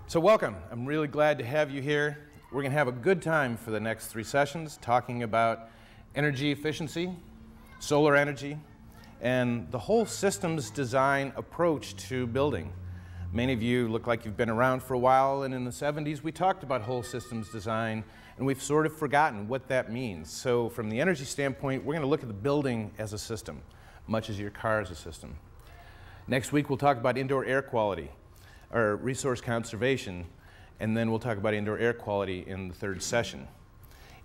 So welcome. I'm really glad to have you here. We're going to have a good time for the next 3 sessions talking about energy efficiency, solar energy, and the whole systems design approach to building. Many of you look like you've been around for a while, and in the 70s we talked about whole systems design, and we've sort of forgotten what that means. So from the energy standpoint, we're going to look at the building as a system, much as your car is a system. Next week we'll talk about indoor air quality, or resource conservation, and then we'll talk about indoor air quality in the 3rd session.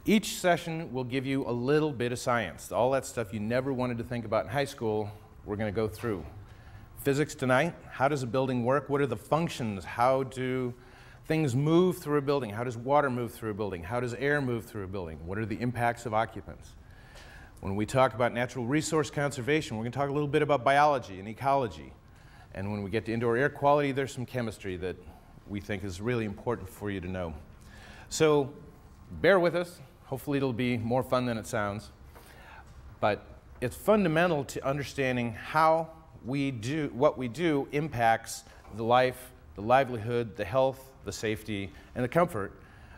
Each session will give you a little bit of science. All that stuff you never wanted to think about in high school, we're going to go through. Physics tonight, how does a building work? What are the functions? How do things move through a building? How does water move through a building? How does air move through a building? What are the impacts of occupants? When we talk about natural resource conservation, we're going to talk a little bit about biology and ecology. And when we get to indoor air quality, there's some chemistry that we think is really important for you to know. So bear with us. Hopefully it'll be more fun than it sounds. But it's fundamental to understanding how what we do impacts the life, the livelihood, the health, the safety, and the comfort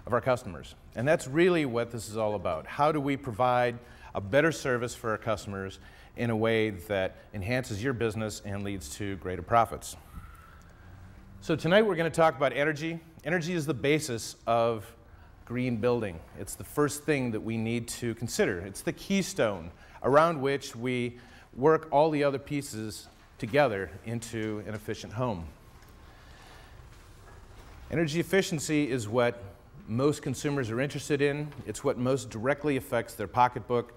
of our customers. And that's really what this is all about. How do we provide a better service for our customers in a way that enhances your business and leads to greater profits? So tonight we're going to talk about energy. Energy is the basis of green building. It's the first thing that we need to consider. It's the keystone around which we work all the other pieces together into an efficient home. Energy efficiency is what most consumers are interested in. It's what most directly affects their pocketbook.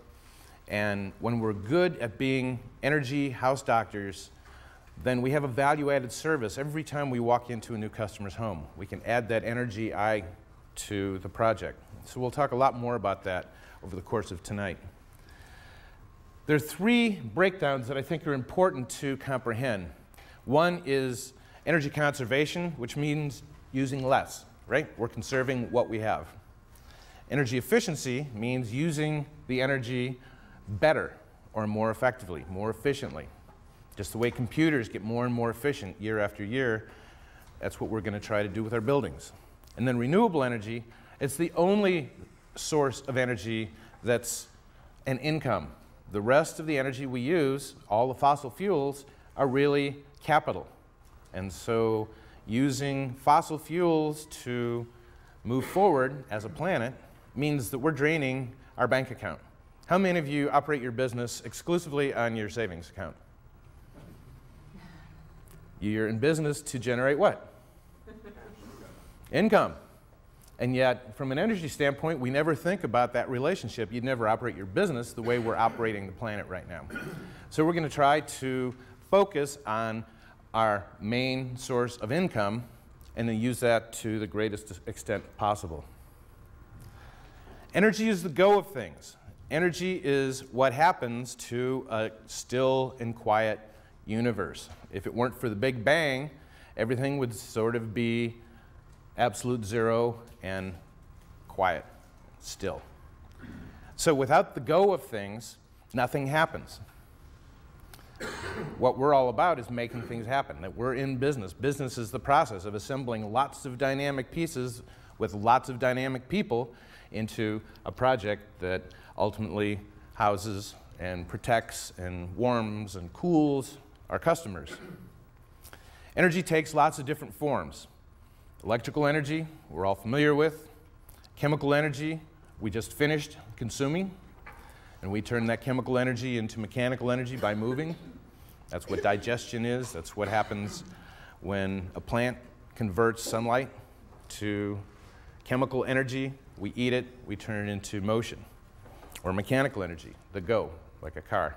And when we're good at being energy house doctors, then we have a value-added service every time we walk into a new customer's home. We can add that energy eye to the project. So we'll talk a lot more about that over the course of tonight. There are 3 breakdowns that I think are important to comprehend. One is energy conservation, which means using less, right? We're conserving what we have. Energy efficiency means using the energy better or more effectively, more efficiently. Just the way computers get more and more efficient year after year, that's what we're going to try to do with our buildings. And then renewable energy, it's the only source of energy that's an income. The rest of the energy we use, all the fossil fuels, are really capital. And so using fossil fuels to move forward as a planet means that we're draining our bank account. How many of you operate your business exclusively on your savings account? You're in business to generate what? Income. And yet, from an energy standpoint, we never think about that relationship. You'd never operate your business the way we're operating the planet right now. So we're going to try to focus on our main source of income and then use that to the greatest extent possible. Energy is the go of things. Energy is what happens to a still and quiet universe. If it weren't for the Big Bang, everything would sort of be absolute zero and quiet, still. So without the go of things, nothing happens. What we're all about is making things happen, that we're in business. Business is the process of assembling lots of dynamic pieces with lots of dynamic people into a project that ultimately houses and protects and warms and cools our customers. Energy takes lots of different forms. Electrical energy, we're all familiar with. Chemical energy, we just finished consuming. And we turn that chemical energy into mechanical energy by moving. That's what digestion is. That's what happens when a plant converts sunlight to chemical energy. We eat it, we turn it into motion. Or mechanical energy, the go, like a car.